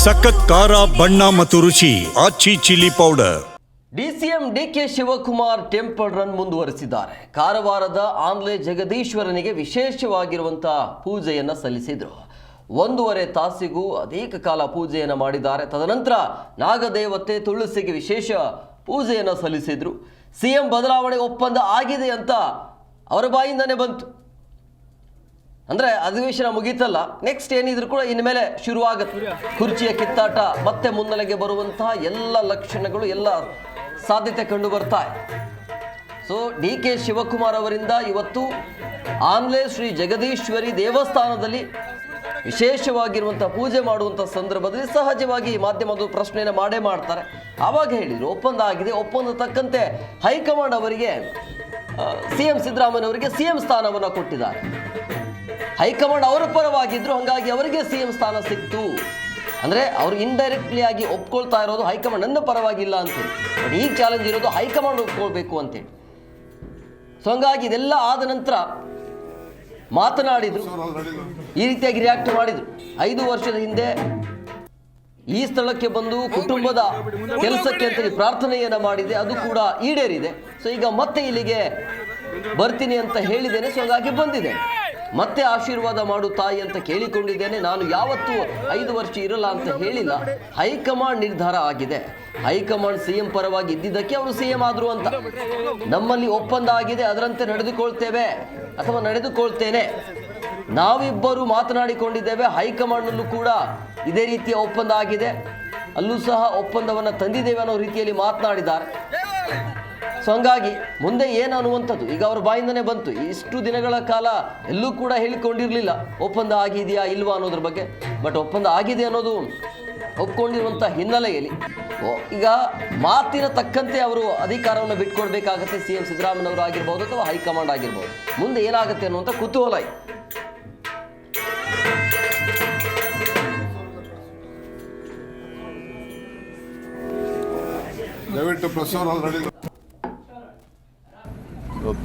ಸಖತ್ ಖಾರ ಬಣ್ಣ ಮತ್ತು ರುಚಿ Aachi chilli powder. DCM DK Shivakumar temple run ಮುಂದುವರೆಸಿದ್ದಾರೆ. ಕಾರವಾರದ ಆಂಧ್ಲೆ ಜಗದೀಶ್ವರನಿಗೆ ವಿಶೇಷವಾಗಿರುವಂತಹ ಪೂಜೆಯನ್ನು ಸಲ್ಲಿಸಿದರು. 1.5 ತಾಸಿಗೂ ಅಧಿಕ ಕಾಲ ಪೂಜೆಯನ್ನು ಮಾಡಿದ್ದಾರೆ. ತದನಂತರ ನಾಗದೇವತೆ ತುಳಸಿಗೆ ವಿಶೇಷ ಪೂಜೆಯನ್ನು ಸಲ್ಲಿಸಿದರು. ಸಿಎಂ ಬದಲಾವಣೆ ಒಪ್ಪಂದ ಆಗಿದೆ ಅಂತ ಅವರ ಬಾಯಿಂದನೇ ಬಂತು. ಅಂದರೆ ಅಧಿವೇಶನ ಮುಗೀತಲ್ಲ, ನೆಕ್ಸ್ಟ್ ಏನಿದ್ರು ಕೂಡ ಇನ್ಮೇಲೆ ಶುರುವಾಗುತ್ತೆ. ಕುರ್ಚಿಯ ಕಿತ್ತಾಟ ಮತ್ತೆ ಮುನ್ನೆಲೆಗೆ ಬರುವಂತಹ ಎಲ್ಲ ಲಕ್ಷಣಗಳು, ಎಲ್ಲ ಸಾಧ್ಯತೆ ಕಂಡು ಬರ್ತಾ ಇದೆ. ಸೊ ಡಿಕೆ ಶಿವಕುಮಾರ್ ಅವರಿಂದ ಇವತ್ತು ಆಂಧ್ಲೆ ಶ್ರೀ ಜಗದೀಶ್ವರಿ ದೇವಸ್ಥಾನದಲ್ಲಿ ವಿಶೇಷವಾಗಿರುವಂಥ ಪೂಜೆ ಮಾಡುವಂಥ ಸಂದರ್ಭದಲ್ಲಿ ಸಹಜವಾಗಿ ಮಾಧ್ಯಮದ ಪ್ರಶ್ನೆಯನ್ನು ಮಾಡ್ತಾರೆ. ಆವಾಗ ಹೇಳಿದರು ಒಪ್ಪಂದ ಆಗಿದೆ, ಒಪ್ಪಂದ ತಕ್ಕಂತೆ ಹೈಕಮಾಂಡ್ ಅವರಿಗೆ ಸಿಎಂ ಸಿದ್ದರಾಮಯ್ಯ ಅವರಿಗೆ ಸಿಎಂ ಸ್ಥಾನವನ್ನು ಕೊಟ್ಟಿದ್ದಾರೆ. ಹೈಕಮಾಂಡ್ ಅವರ ಪರವಾಗಿದ್ರು, ಹಾಗಾಗಿ ಅವರಿಗೆ ಸಿಎಂ ಸ್ಥಾನ ಸಿಕ್ತು. ಅಂದರೆ ಅವರು ಇಂಡೈರೆಕ್ಟ್ಲಿ ಆಗಿ ಒಪ್ಕೊಳ್ತಾ ಇರೋದು ಹೈಕಮಾಂಡ್ ನನ್ನ ಪರವಾಗಿಲ್ಲ ಅಂತೇಳಿ. ಬಟ್ ಈಗ ಚಾಲೆಂಜ್ ಇರೋದು ಹೈಕಮಾಂಡ್ ಒಪ್ಕೊಳ್ಬೇಕು ಅಂತೇಳಿ. ಸೊ ಹಂಗಾಗಿ ಇದೆಲ್ಲ ಆದ ನಂತರ ಮಾತನಾಡಿದ್ರು, ಈ ರೀತಿಯಾಗಿ ರಿಯಾಕ್ಟ್ ಮಾಡಿದ್ರು. 5 ವರ್ಷದ ಹಿಂದೆ ಈ ಸ್ಥಳಕ್ಕೆ ಬಂದು ಕುಟುಂಬದ ಕೆಲಸಕ್ಕೆ ಅಂತೇಳಿ ಪ್ರಾರ್ಥನೆಯನ್ನು ಮಾಡಿದೆ, ಅದು ಕೂಡ ಈಡೇರಿದೆ. ಸೊ ಈಗ ಮತ್ತೆ ಇಲ್ಲಿಗೆ ಬರ್ತೀನಿ ಅಂತ ಹೇಳಿದ್ದೇನೆ. ಸೊ ಹಾಗಾಗಿ ಬಂದಿದೆ, ಮತ್ತೆ ಆಶೀರ್ವಾದ ಮಾಡು ತಾಯಿ ಅಂತ ಕೇಳಿಕೊಂಡಿದ್ದೇನೆ. ನಾನು ಯಾವತ್ತೂ 5 ವರ್ಷ ಇರಲ್ಲ ಅಂತ ಹೇಳಿಲ್ಲ. ಹೈಕಮಾಂಡ್ ನಿರ್ಧಾರ ಆಗಿದೆ. ಹೈಕಮಾಂಡ್ ಸಿಎಂ ಪರವಾಗಿ ಇದ್ದಿದ್ದಕ್ಕೆ ಅವರು ಸಿಎಂ ಆದ್ರು ಅಂತ. ನಮ್ಮಲ್ಲಿ ಒಪ್ಪಂದ ಆಗಿದೆ, ಅದರಂತೆ ನಡೆದುಕೊಳ್ತೇವೆ ಅಥವಾ ನಡೆದುಕೊಳ್ತೇನೆ. ನಾವಿಬ್ಬರು ಮಾತನಾಡಿಕೊಂಡಿದ್ದೇವೆ. ಹೈಕಮಾಂಡ್ನಲ್ಲೂ ಕೂಡ ಇದೇ ರೀತಿಯ ಒಪ್ಪಂದ ಆಗಿದೆ, ಅಲ್ಲೂ ಸಹ ಒಪ್ಪಂದವನ್ನು ತಂದಿದ್ದೇವೆ ಅನ್ನೋ ರೀತಿಯಲ್ಲಿ ಮಾತನಾಡಿದ್ದಾರೆ. ಸೊ ಹಂಗಾಗಿ ಮುಂದೆ ಏನು ಅನ್ನುವಂಥದ್ದು ಈಗ ಅವರ ಬಾಯಿಂದನೇ ಬಂತು. ಇಷ್ಟು ದಿನಗಳ ಕಾಲ ಎಲ್ಲೂ ಕೂಡ ಹೇಳಿಕೊಂಡಿರಲಿಲ್ಲ ಒಪ್ಪಂದ ಆಗಿದೆಯಾ ಇಲ್ವಾ ಅನ್ನೋದ್ರ ಬಗ್ಗೆ. ಬಟ್ ಒಪ್ಪಂದ ಆಗಿದೆ ಅನ್ನೋದು ಒಪ್ಕೊಂಡಿರುವಂಥ ಹಿನ್ನೆಲೆಯಲ್ಲಿ ಈಗ ಮಾತಿನ ತಕ್ಕಂತೆ ಅವರು ಅಧಿಕಾರವನ್ನು ಬಿಟ್ಕೊಡ್ಬೇಕಾಗತ್ತೆ. ಸಿಎಂ ಸಿದ್ದರಾಮಯ್ಯವರು ಆಗಿರ್ಬೋದು ಅಥವಾ ಹೈಕಮಾಂಡ್ ಆಗಿರ್ಬೋದು. ಮುಂದೆ ಏನಾಗುತ್ತೆ ಅನ್ನುವಂಥ ಕುತೂಹಲ ಇದೆ.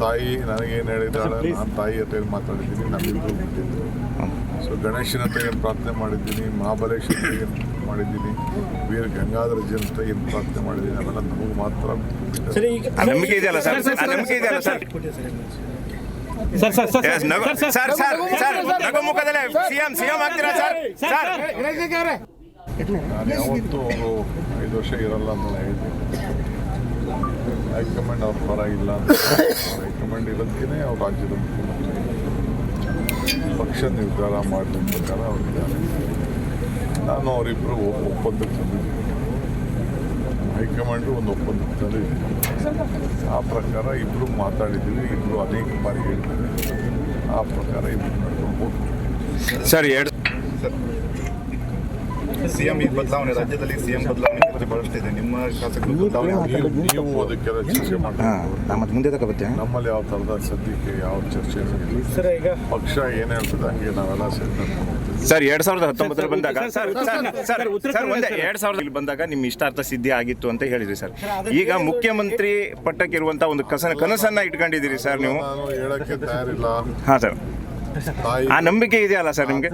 ತಾಯಿ ನನಗೇನು ಹೇಳಿದ್ದಾಳೆ, ನಾನು ತಾಯಿ ಹತ್ರ ಮಾತಾಡಿದ್ದೀನಿ, ನಮ್ಮಿಬ್ಬರು ಬಿಟ್ಟಿದ್ದು. ಸೊ ಗಣೇಶನ ಹತ್ರ ಏನು ಪ್ರಾರ್ಥನೆ ಮಾಡಿದ್ದೀನಿ, ಮಹಾಬಲೇಶ್ವರ ಏನು ಮಾಡಿದ್ದೀನಿ, ವೀರ ಗಂಗಾಧರ ಅಂತ ಏನು ಪ್ರಾರ್ಥನೆ ಮಾಡಿದ್ದೀನಿ, ಅವೆಲ್ಲ ನಮಗೆ ಮಾತ್ರ ನಂಬಿಕೆ ಇದೆಯಲ್ಲ ಸರ್, ನಂಬಿಕೆ ಇದೆಯಲ್ಲ ಸರ್. ನಗುಮುಖದಲ್ಲೇ ಸಿಎಂ ಆಗ್ತೀರಾ ಸರ್? ನಾನು ಯಾವತ್ತೂ ಅವರು 5 ವರ್ಷ ಇರಲ್ಲ ಅಂತ ಹೇಳಿದ್ದೀನಿ. ಹೈಕಮಾಂಡ್ ಅವ್ರ ಪರವಾಗಿಲ್ಲ ಅಂತ. ಹೈಕಮಾಂಡ್ ಇರೋದಕ್ಕೇ ಅವ್ರು ರಾಜ್ಯದ ಮುಖ್ಯಮಂತ್ರಿ. ಪಕ್ಷ ನಿರ್ಧಾರ ಮಾಡಿದ ಪ್ರಕಾರ ಅವರಿದ್ದಾರೆ. ನಾನು ಅವರಿಬ್ಬರು ಒಪ್ಪಂದಕ್ಕೆ ತಂದಿದ್ದೀನಿ. ಹೈಕಮಾಂಡು ಒಂದು ಒಪ್ಪಂದಕ್ಕೆ ತಂದಿದ್ದೀನಿ. ಆ ಪ್ರಕಾರ ಇಬ್ಬರು ಮಾತಾಡಿದ್ದೀವಿ, ಇಬ್ಬರು ಅನೇಕ ಬಾರಿ ಹೇಳ್ತಾರೆ. ಆ ಪ್ರಕಾರ ಇಬ್ಬರು ನಡ್ಕೊಂಡು ಸರ್. ಸಿಎಂ ಬದಲಾವಣೆ, ರಾಜ್ಯದಲ್ಲಿ ಸಿಎಂ ಬದಲಾವಣೆ ಬಹಳಷ್ಟು ಇದೆ. ನಿಮ್ಮ ಶಾಸಕರು ನೀವು ಅದಕ್ಕೆಲ್ಲ ಚರ್ಚೆ ಮಾಡಿ ಮುಂದೆ ತಗೋಬತ್ತೆ. ನಮ್ಮಲ್ಲಿ ಯಾವ ಥರದ ಸದ್ಯಕ್ಕೆ ಯಾವ ಚರ್ಚೆ ಇಲ್ಲ. ಪಕ್ಷ ಏನು ಹೇಳ್ತದೆ ಹಂಗೆ ನಾವೆಲ್ಲ ಸರ್ 2019 ಬಂದಾಗ ಸರ್ 2000 ಬಂದಾಗ ನಿಮ್ಮ ಇಷ್ಟಾರ್ಥ ಸಿದ್ಧಿ ಆಗಿತ್ತು ಅಂತ ಹೇಳಿದ್ರಿ ಸರ್. ಈಗ ಮುಖ್ಯಮಂತ್ರಿ ಪಟ್ಟಕ್ಕೆ ಇರುವಂತ ಒಂದು ಕನಸನ್ನ ಇಟ್ಕೊಂಡಿದ್ದೀರಿ ಸರ್ ನೀವು. ನಾನು ಹೇಳಕ್ಕೆ ತಯಾರಿಲ್ಲ. ಹಾಂ ಸರ್, ಆ ನಂಬಿಕೆ ಇದೆಯಲ್ಲ ಸರ್ ನಿಮಗೆ?